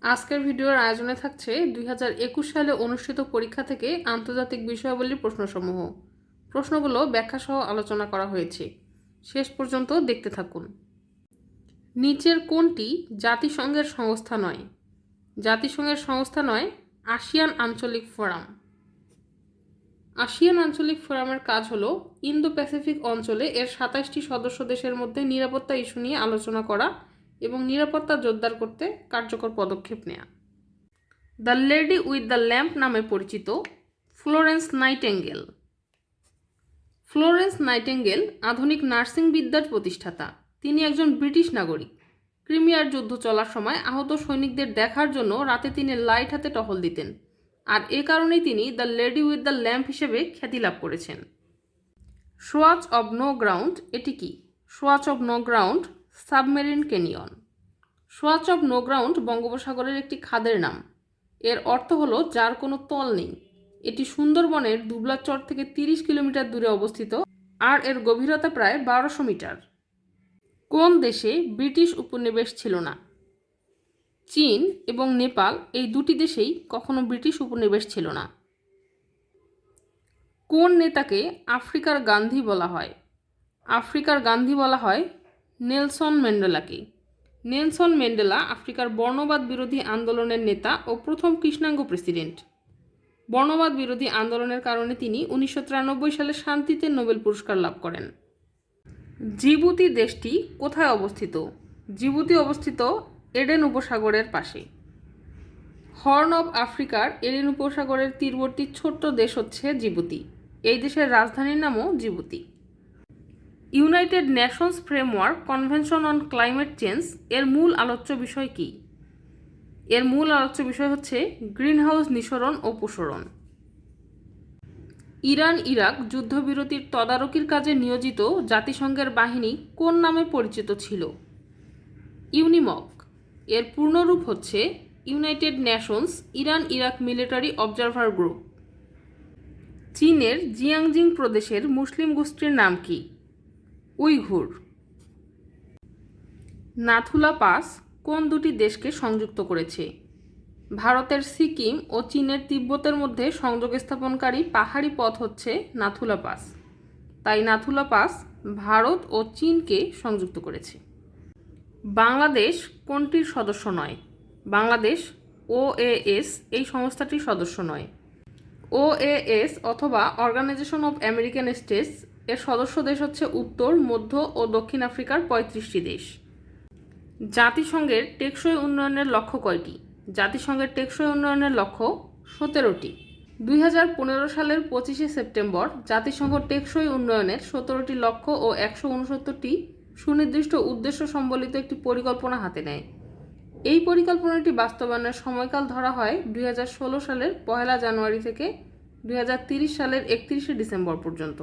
আজকের ভিডিওর আয়োজনে থাকছে 2021 সালে অনুষ্ঠিত পরীক্ষা থেকে আন্তর্জাতিক বিষয়াবলীর প্রশ্নসমূহ। প্রশ্নগুলো ব্যাখ্যাসহ আলোচনা করা হয়েছে। শেষ পর্যন্ত দেখতে থাকুন। নিচের কোনটি জাতিসংঘের সংস্থা নয়? জাতিসংঘের সংস্থা নয় আসিয়ান আঞ্চলিক ফোরাম। আসিয়ান আঞ্চলিক ফোরামের কাজ হলো ইন্দো প্যাসিফিক অঞ্চলে এর 27টি সদস্য দেশের মধ্যে নিরাপত্তা ইস্যু নিয়ে আলোচনা করা এবং নিরাপত্তা জোরদার করতে কার্যকর পদক্ষেপ নেওয়া। The lady with the lamp নামে পরিচিত ফ্লোরেন্স নাইটেঙ্গেল। ফ্লোরেন্স নাইটেঙ্গেল আধুনিক নার্সিং বিদ্যার প্রতিষ্ঠাতা। তিনি একজন ব্রিটিশ নাগরিক। ক্রিমিয়ার যুদ্ধ চলার সময় আহত সৈনিকদের দেখার জন্য রাতে তিনি লাইট হাতে টহল দিতেন, আর এ কারণেই তিনি the lady with the lamp হিসেবে খ্যাতি লাভ করেছেন। সোয়াচ অব নো গ্রাউন্ড এটি কি? Swatch of no ground submarine canyon. Swatch of no ground বঙ্গোপসাগরের একটি খাদের নাম। এর অর্থ হলো যার কোনো তল নেই। এটি সুন্দরবনের দুবলাচর থেকে 30 কিলোমিটার দূরে অবস্থিত, আর এর গভীরতা প্রায় 1200 মিটার। কোন দেশে ব্রিটিশ উপনিবেশ ছিল না? চীন এবং নেপাল, এই দুটি দেশেই কখনো ব্রিটিশ উপনিবেশ ছিল না। কোন নেতাকে আফ্রিকার গান্ধী বলা হয়? আফ্রিকার গান্ধী বলা হয় নেলসন ম্যান্ডেলাকে। নেলসন ম্যান্ডেলা আফ্রিকার বর্ণবাদ বিরোধী আন্দোলনের নেতা ও প্রথম কৃষ্ণাঙ্গ প্রেসিডেন্ট। বর্ণবাদ বিরোধী আন্দোলনের কারণে তিনি 1993 সালে শান্তিতে নোবেল পুরস্কার লাভ করেন। জিবুতি দেশটি কোথায় অবস্থিত? জিবুতি অবস্থিত এডেন উপসাগরের পাশে। হর্ন অব আফ্রিকার এডেন উপসাগরের তীরবর্তী ছোট্ট দেশ হচ্ছে জিবুতি। এই দেশের রাজধানীর নামও Djibouti. United Nations framework convention on climate change এর মূল আলোচ্য বিষয় কি? এর মূল আলোচ্য বিষয় হচ্ছে গ্রিনহাউস নিঃসরণ ও প্রসারণ। ইরান ইরাক যুদ্ধবিরতির তদারকির কাজে নিয়োজিত জাতিসংঘের বাহিনী কোন নামে পরিচিত ছিল? ইউনিমক। এর পূর্ণরূপ হচ্ছে United Nations Iran Iraq military observer group. চীনের জিয়াংজিং প্রদেশের মুসলিম গোষ্ঠীর নাম কি? উইঘুর। নাথুলা পাস কোন দুটি দেশকে সংযুক্ত করেছে? ভারতের সিকিম ও চীনের তিব্বতের মধ্যে সংযোগ স্থাপনকারী পাহাড়ি পথ হচ্ছে নাথুলা পাস। তাই নাথুলা পাস ভারত ও চীনকে সংযুক্ত করেছে। বাংলাদেশ কোনটির সদস্য নয়? বাংলাদেশ ওএএস এই সংস্থাটির সদস্য নয়। ওএএস অথবা অর্গানাইজেশন অফ আমেরিকান স্টেটস এর সদস্য দেশ হচ্ছে উত্তর, মধ্য ও দক্ষিণ আফ্রিকার 35টি দেশ। জাতিসংঘের টেকসই উন্নয়নের লক্ষ্য কয়টি? জাতিসংঘের টেকসই উন্নয়নের লক্ষ্য 17টি। 2015 সালের 25শে সেপ্টেম্বর জাতিসংঘ টেকসই উন্নয়নের 17টি লক্ষ্য ও 169টি সুনির্দিষ্ট উদ্দেশ্য সম্বলিত একটি পরিকল্পনা হাতে নেয়। এই পরিকল্পনাটি বাস্তবায়নের সময়কাল ধরা হয় 2016 সালের 1 জানুয়ারি থেকে 2030 সালের 31শে ডিসেম্বর পর্যন্ত।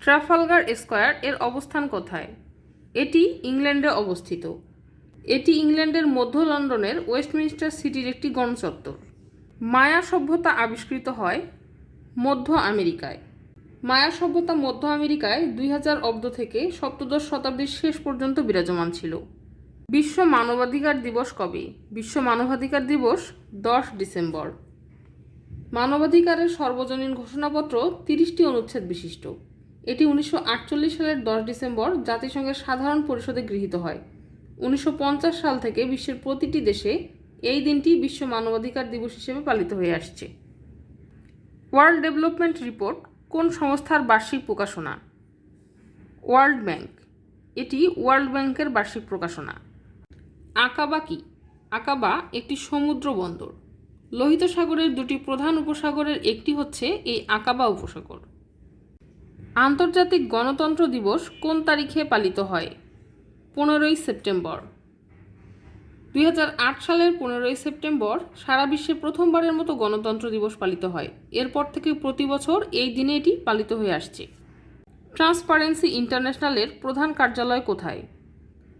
ট্রাফালগার স্কয়ার এর অবস্থান কোথায়? এটি ইংল্যান্ডে অবস্থিত। এটি ইংল্যান্ডের মধ্য লন্ডনের ওয়েস্টমিনস্টার সিটির একটি গণচত্বর। মায়া সভ্যতা আবিষ্কৃত হয় মধ্য আমেরিকায়। মায়া সভ্যতা মধ্য আমেরিকায় 2000 অব্দ থেকে সপ্তদশ শতাব্দীর শেষ পর্যন্ত বিরাজমান ছিল। বিশ্ব মানবাধিকার দিবস কবে? বিশ্ব মানবাধিকার দিবস 10 ডিসেম্বর। মানবাধিকারের সর্বজনীন ঘোষণাপত্র 30টি অনুচ্ছেদ বিশিষ্ট। এটি 1948 সালের 10 ডিসেম্বর জাতিসংঘের সাধারণ পরিষদে গৃহীত হয়। 1950 সাল থেকে বিশ্বের প্রতিটি দেশে এই দিনটি বিশ্ব মানবাধিকার দিবস হিসেবে পালিত হয়ে আসছে। ওয়ার্ল্ড ডেভেলপমেন্ট রিপোর্ট কোন সংস্থার বার্ষিক প্রকাশনা? World bank. এটি ওয়ার্ল্ড ব্যাংকের বার্ষিক প্রকাশনা। আকাবা কি? আকাবা একটি সমুদ্র বন্দর। লোহিত সাগরের দুটি প্রধান উপসাগরের একটি হচ্ছে এই আকাবা উপসাগর। আন্তর্জাতিক গণতন্ত্র দিবস কোন তারিখে পালিত হয়? 15ই সেপ্টেম্বর। 2008 সালের 15ই সেপ্টেম্বর সারা বিশ্বে প্রথমবারের মতো গণতন্ত্র দিবস পালিত হয়। এরপর থেকে প্রতি বছর এই দিনে এটি পালিত হয়ে আসছে। ট্রান্সপারেন্সি ইন্টারন্যাশনালের প্রধান কার্যালয় কোথায়?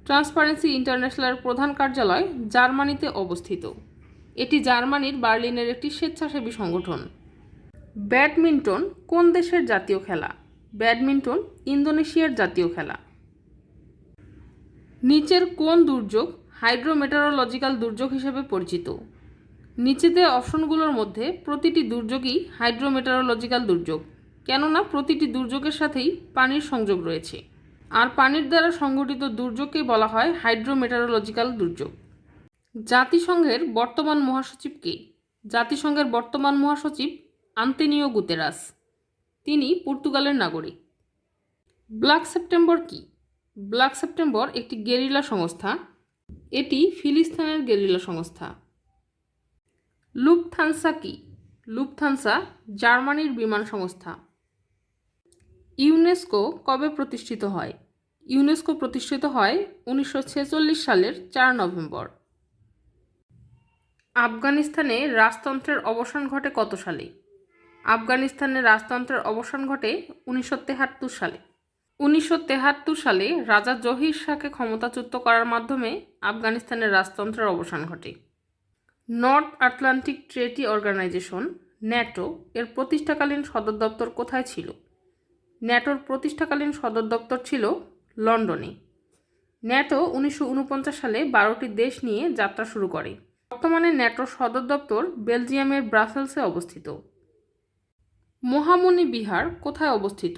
ট্রান্সপারেন্সি ইন্টারন্যাশনালের প্রধান কার্যালয় জার্মানিতে অবস্থিত। এটি জার্মানির বার্লিনের একটি স্বেচ্ছাসেবী সংগঠন। ব্যাডমিন্টন কোন দেশের জাতীয় খেলা? ব্যাডমিন্টন ইন্দোনেশিয়ার জাতীয় খেলা। নিচের কোন দুর্যোগ হাইড্রোমেটেরোলজিক্যাল দুর্যোগ হিসেবে পরিচিত। নিচে দেওয়া অপশনগুলোর মধ্যে প্রতিটি দুর্যোগই হাইড্রোমেটেরোলজিক্যাল দুর্যোগ, কেননা প্রতিটি দুর্যোগের সাথেই পানির সংযোগ রয়েছে, আর পানির দ্বারা সংঘটিত দুর্যোগকেই বলা হয় হাইড্রোমেটেরোলজিক্যাল দুর্যোগ। জাতিসংঘের বর্তমান মহাসচিব কে? জাতিসংঘের বর্তমান মহাসচিব আন্তোনিও গুতেরাস। তিনি পর্তুগালের নাগরিক। ব্ল্যাক সেপ্টেম্বর কি? ব্ল্যাক সেপ্টেম্বর একটি গেরিলা সংস্থা। এটি ফিলিস্তিনের গেরিলা সংস্থা। লুফথানসা কি? লুফথানসা জার্মানির বিমান সংস্থা। ইউনেস্কো কবে প্রতিষ্ঠিত হয়? ইউনেস্কো প্রতিষ্ঠিত হয় 1946 সালের 4 নভেম্বর। আফগানিস্তানে রাজতন্ত্রের অবসান ঘটে কত সালে? আফগানিস্তানে রাজতন্ত্রের অবসান ঘটে 1973 সালে। 1973 সালে রাজা জহির শাহকে ক্ষমতাচ্যুত করার মাধ্যমে আফগানিস্তানের রাজতন্ত্রের অবসান ঘটে। North Atlantic Treaty Organization NATO এর প্রতিষ্ঠাকালীন সদর দপ্তর কোথায় ছিল? ন্যাটোর প্রতিষ্ঠাকালীন সদর দপ্তর ছিল লন্ডনে। ন্যাটো 1949 সালে 12টি দেশ নিয়ে যাত্রা শুরু করে। বর্তমানে ন্যাটোর সদর দপ্তর বেলজিয়ামের ব্রাসেলসে অবস্থিত। মহামণি বিহার কোথায় অবস্থিত?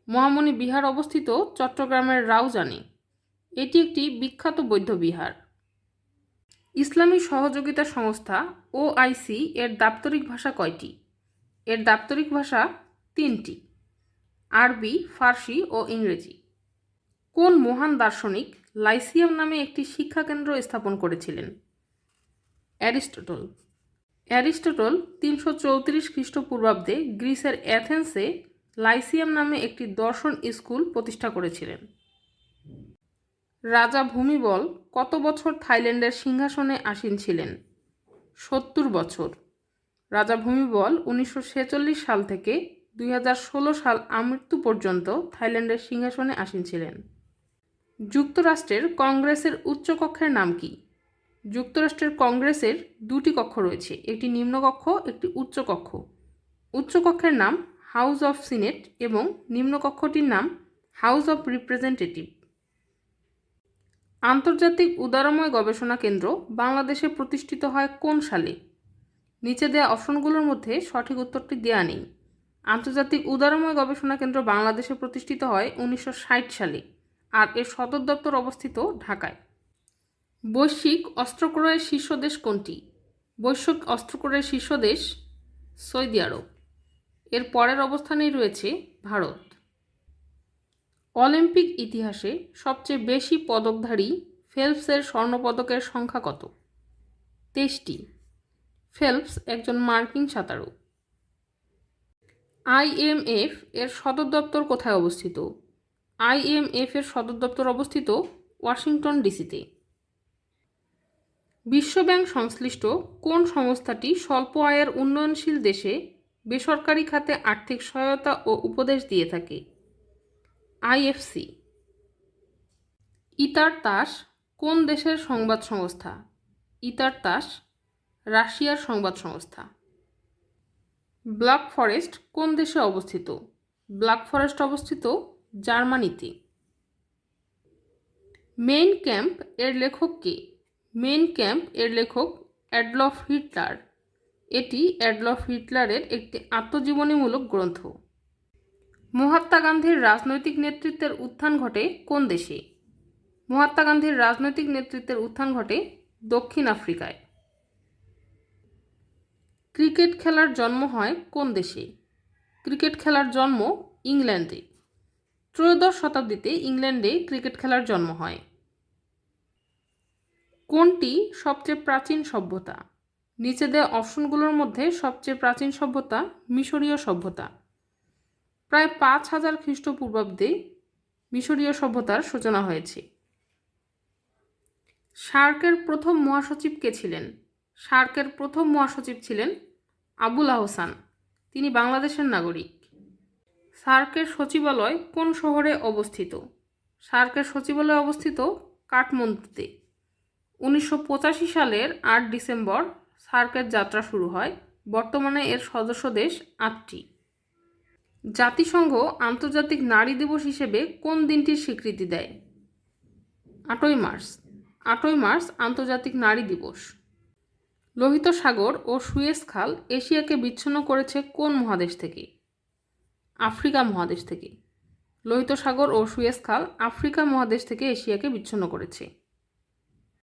মহামণি বিহার অবস্থিত চট্টগ্রামের রাউজানে। এটি একটি বিখ্যাত বৌদ্ধ বিহার। ইসলামী সহযোগিতা সংস্থা OIC এর দাপ্তরিক ভাষা কয়টি? এর দাপ্তরিক ভাষা 3টি: আরবি, ফার্সি ও ইংরেজি। কোন মহান দার্শনিক লাইসিয়াম নামে একটি শিক্ষাকেন্দ্র স্থাপন করেছিলেন? অ্যারিস্টটল। অ্যারিস্টটল 334 খ্রিস্টপূর্বাব্দে গ্রিসের অ্যাথেন্সে লাইসিয়াম নামে একটি দর্শন স্কুল প্রতিষ্ঠা করেছিলেন। রাজা ভূমিবল কত বছর থাইল্যান্ডের সিংহাসনে আসীন ছিলেন? 70 বছর। রাজা ভূমিবল 1946 সাল থেকে 2016 সাল আমৃত্যু পর্যন্ত থাইল্যান্ডের সিংহাসনে আসীন ছিলেন। যুক্তরাষ্ট্রের কংগ্রেসের উচ্চকক্ষের নাম কি? যুক্তরাষ্ট্রের কংগ্রেসের 2টি কক্ষ রয়েছে, একটি নিম্নকক্ষ, একটি উচ্চকক্ষ। উচ্চকক্ষের নাম হাউস অফ সিনেট এবং নিম্নকক্ষটির নাম হাউস অফ রিপ্রেজেন্টেটিভ। আন্তর্জাতিক উদারময় গবেষণা কেন্দ্র বাংলাদেশে প্রতিষ্ঠিত হয় কোন সালে? নিচে দেওয়া অপশনগুলোর মধ্যে সঠিক উত্তরটি দেওয়া নেই। আন্তর্জাতিক উদারময় গবেষণা কেন্দ্র বাংলাদেশে প্রতিষ্ঠিত হয় 1960 সালে, আর এর সদর দপ্তর অবস্থিত ঢাকায়। বৈশ্বিক অস্ত্র ক্রয়ের শীর্ষ দেশ কোনটি? বৈশ্বিক অস্ত্র ক্রয়ের শীর্ষ দেশ সৌদি আরব। এর পরের অবস্থানেই রয়েছে ভারত। অলিম্পিক ইতিহাসে সবচেয়ে বেশি পদকধারী ফেলপসের স্বর্ণপদকের সংখ্যা কত? 23টি। ফেলপস একজন মার্কিন সাঁতারু। IMF এর সদর দপ্তর কোথায় অবস্থিত? IMF এর সদর দপ্তর অবস্থিত ওয়াশিংটন ডিসিতে। বিশ্বব্যাংক সংশ্লিষ্ট কোন সংস্থাটি স্বল্প আয়ের উন্নয়নশীল দেশে বেসরকারি খাতে আর্থিক সহায়তা ও উপদেশ দিয়ে থাকে? IFC। ইতার তাস কোন দেশের সংবাদ সংস্থা? ইতার তাস রাশিয়ার সংবাদ সংস্থা। ব্ল্যাক ফরেস্ট কোন দেশে অবস্থিত? ব্ল্যাক ফরেস্ট অবস্থিত জার্মানিতে। মেইন ক্যাম্প এর লেখক কে? মেইন ক্যাম্প এর লেখক অ্যাডলফ হিটলার। এটি অ্যাডলফ হিটলারের একটি আত্মজীবনীমূলক গ্রন্থ। মহাত্মা গান্ধীর রাজনৈতিক নেতৃত্বের উত্থান ঘটে কোন দেশে? মহাত্মা গান্ধীর রাজনৈতিক নেতৃত্বের উত্থান ঘটে দক্ষিণ আফ্রিকায়। ক্রিকেট খেলার জন্ম হয় কোন দেশে? ক্রিকেট খেলার জন্ম ইংল্যান্ডে। ত্রয়োদশ শতাব্দীতে ইংল্যান্ডে ক্রিকেট খেলার জন্ম হয়। কোনটি সবচেয়ে প্রাচীন সভ্যতা? নিচে দেওয়া অপশনগুলোর মধ্যে সবচেয়ে প্রাচীন সভ্যতা মিশরীয় সভ্যতা। প্রায় 5000 খ্রিস্টপূর্বাব্দে মিশরীয় সভ্যতার সূচনা হয়েছে। সার্কের প্রথম মহাসচিব কে ছিলেন? সার্কের প্রথম মহাসচিব ছিলেন আবুল আহসান। তিনি বাংলাদেশের নাগরিক। সার্কের সচিবালয় কোন শহরে অবস্থিত? সার্কের সচিবালয় অবস্থিত কাঠমান্ডুতে। 1985 সালের 8 ডিসেম্বর সার্কের যাত্রা শুরু হয়। বর্তমানে এর সদস্য দেশ 8টি। জাতিসংঘ আন্তর্জাতিক নারী দিবস হিসেবে কোন দিনটির স্বীকৃতি দেয়? 8ই মার্চ। 8ই মার্চ আন্তর্জাতিক নারী দিবস। লোহিত সাগর ও সুয়েজ খাল এশিয়াকে বিচ্ছিন্ন করেছে কোন মহাদেশ থেকে? আফ্রিকা মহাদেশ থেকে। লোহিত সাগর ও সুয়েজ খাল আফ্রিকা মহাদেশ থেকে এশিয়াকে বিচ্ছিন্ন করেছে।